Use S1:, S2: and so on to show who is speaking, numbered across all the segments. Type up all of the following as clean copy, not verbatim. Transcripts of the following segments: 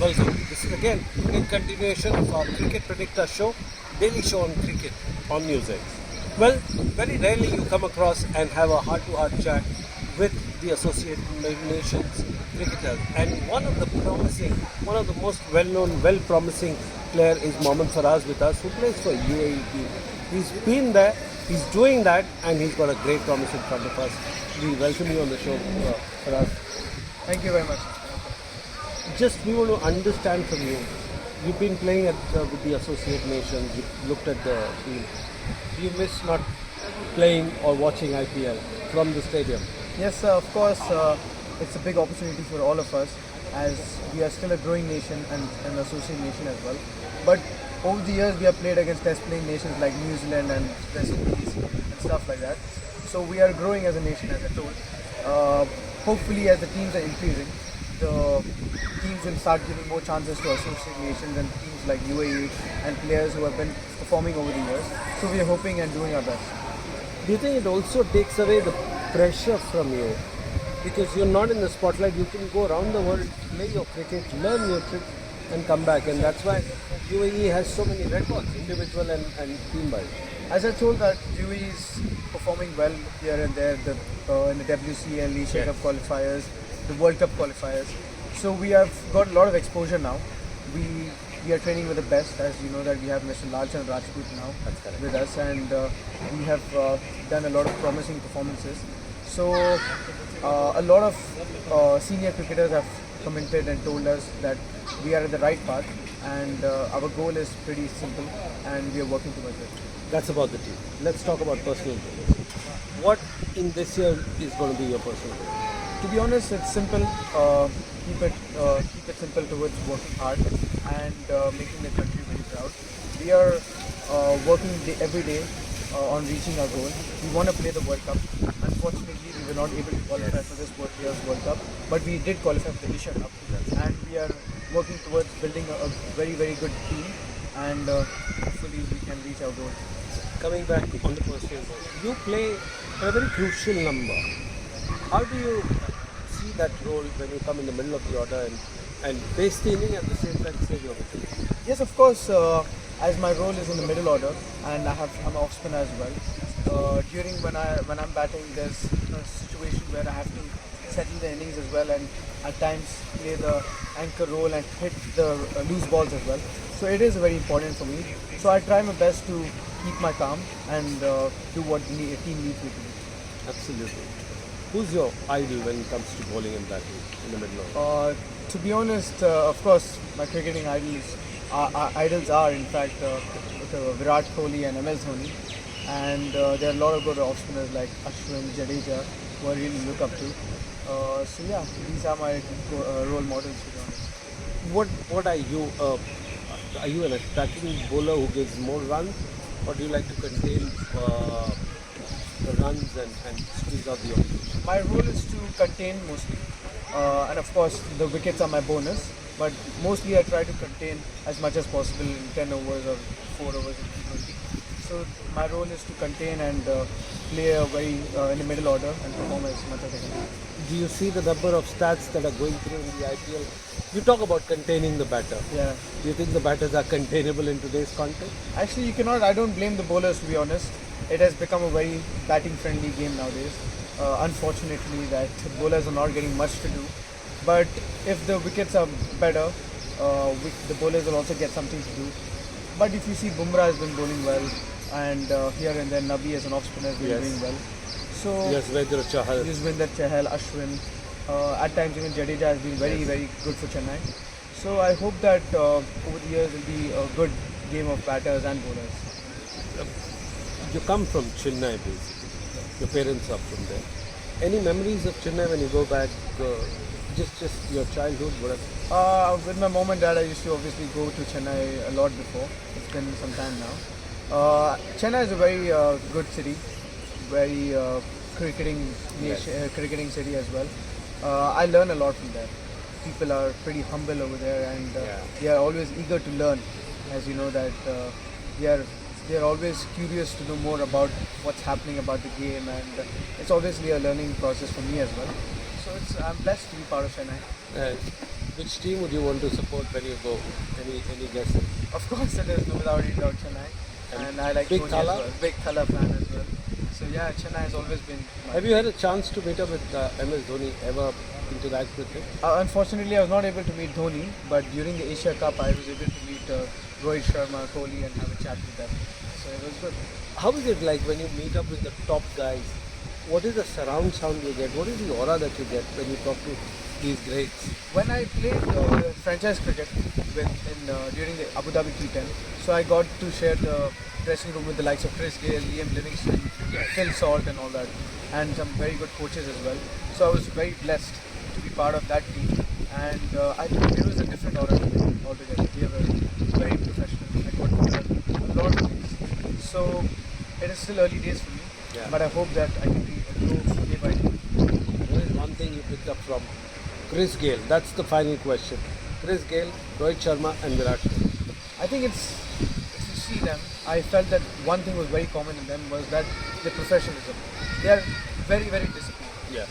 S1: Welcome. This is again in continuation of our Cricket Predictor show, daily show on cricket on Newsx. Well, very rarely you come across and have a heart-to-heart chat with the Associated Nations cricketers. And one of the most well-known, well-promising player is Mohammad Faraz with us, who plays for UAE team. He's been there, he's doing that, and he's got a great promise in front of us. We welcome you on the show, Faraz.
S2: Thank you very much.
S1: Just we want to understand from you. You've been playing with the Associate Nations. You looked at the team. Do you miss not playing or watching IPL from the stadium?
S2: Yes, of course, it's a big opportunity for all of us as we are still a growing nation and an associate nation as well. But over the years, we have played against test playing nations like New Zealand and West Indies and stuff like that. So we are growing as a nation, as I told. Hopefully, as the teams are increasing, the teams will start giving more chances to associate nations and teams like UAE and players who have been performing over the years. So we are hoping and doing our best.
S1: Do you think it also takes away the pressure from you? Because you're not in the spotlight, you can go around the world, play your cricket, learn your tricks and come back. And that's why UAE has so many records, individual and team-wise.
S2: As I told that UAE is performing well here and there in the WCL, Asia Cup qualifiers, the World Cup qualifiers. So we have got a lot of exposure now. We are training with the best, as you know that we have Mr. Lalchand Rajput now with us, and we have done a lot of promising performances. So a lot of senior cricketers have commented and told us that we are at the right path, and our goal is pretty simple, and we are working towards it.
S1: That's about the team. Let's talk about personal goals. What in this year is going to be your personal goal?
S2: To be honest, it's simple. Keep it simple towards working hard and making the country very proud. We are working every day on reaching our goal. We want to play the World Cup. Unfortunately, we were not able to qualify for this year's World Cup, but we did qualify for the Asia Cup, and we are working towards building a very, very good team, and hopefully we can reach our goal.
S1: Coming back on the personal goal, you play a very crucial number. How do you see that role when you come in the middle of the order and base the inning at the same time save your wicket?
S2: Yes, of course. As my role is in the middle order, and I'm an off spinner as well. During when I'm batting, there's a situation where I have to settle the innings as well, and at times play the anchor role and hit the loose balls as well. So it is very important for me. So I try my best to keep my calm and do what the team needs me to do.
S1: Absolutely. Who's your idol when it comes to bowling and batting in the middle order?
S2: To be honest, of course, my cricketing idols are in fact Virat Kohli and MS Dhoni, and there are a lot of good off spinners like Ashwin, Jadeja, who I really look up to. So yeah, these are my role models, to be honest.
S1: What are you? Are you an attacking bowler who gives more runs, or do you like to contain the runs and squeeze out the opposition?
S2: My role is to contain mostly, and of course the wickets are my bonus. But mostly I try to contain as much as possible in 10 overs or 4 overs in T20. So my role is to contain and play in the middle order and perform as much as I can.
S1: Do you see the number of stats that are going through in the IPL? You talk about containing the batter.
S2: Yeah.
S1: Do you think the batters are containable in today's context?
S2: Actually, you cannot. I don't blame the bowlers, to be honest. It has become a very batting-friendly game nowadays. Unfortunately, that bowlers are not getting much to do. But if the wickets are better, the bowlers will also get something to do. But if you see, Bumrah has been bowling well, and here and there Nabi as an off spinner has been doing well. So
S1: Yuzvendra
S2: Chahal, Ashwin, at times even Jadeja has been very, very good for Chennai. So I hope that over the years will be a good game of batters and bowlers.
S1: You come from Chennai basically. Your parents are from there. Any memories of Chennai when you go back? Just your childhood?
S2: With my mom and dad, I used to obviously go to Chennai a lot before. It's been some time now. Chennai is a very good city, very cricketing city as well. I learn a lot from there. People are pretty humble over there, and they are always eager to learn. As you know that they are always curious to know more about what's happening about the game, and it's obviously a learning process for me as well. So I'm blessed to be part of Chennai.
S1: And which team would you want to support when you go? Any guesses?
S2: Of course, it is no without any doubt Chennai, and I like
S1: Big
S2: Dhoni
S1: Thala?
S2: as well. Big Thala fan as well. So yeah, Chennai has always been.
S1: Have you had a chance to meet up with MS Dhoni? Ever interact with him?
S2: Unfortunately, I was not able to meet Dhoni, but during the Asia Cup, I was able to meet Rohit Sharma, Kohli, and have a chat with them. So it was good.
S1: How is it like when you meet up with the top guys? What is the surround sound you get? What is the aura that you get when you talk to these greats?
S2: When I played franchise cricket during the Abu Dhabi T10, so I got to share the dressing room with the likes of Chris Gayle, Liam Livingston, Phil Salt, and all that, and some very good coaches as well. So I was very blessed to be part of that team, and I think it was a different aura altogether. We were very professional. I got to learn a lot of things. So it is still early days for me,
S1: Yeah.
S2: but I hope that I can grow day by day.
S1: What is one thing you picked up from Chris Gayle? That's the final question. Chris Gayle, Rohit Sharma, and Virat Kohli.
S2: I think if you see them, I felt that one thing was very common in them was that the professionalism. They are very, very disciplined.
S1: Yeah.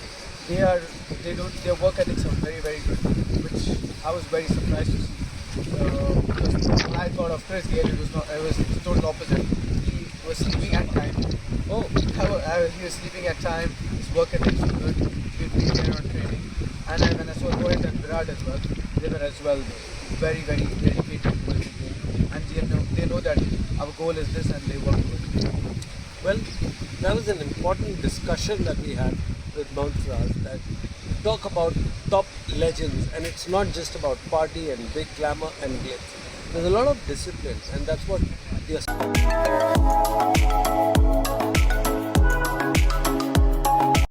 S2: Their work ethics are very, very good, which I was very surprised to see. Because when I thought of Chris Gayle, it was the total opposite. He was sleeping at time.
S1: Oh,
S2: He was sleeping at time. His work ethics were good. He would be there on training. And then when I saw Rohit and Virat as well, they were as well very, very dedicated towards the game. And they know that our goal is this, and they work towards it.
S1: well, that was an important discussion that we had with Mount Raz, that we talk about top legends, and it's not just about party and big glamour and glitz. There's a lot of discipline, and that's what the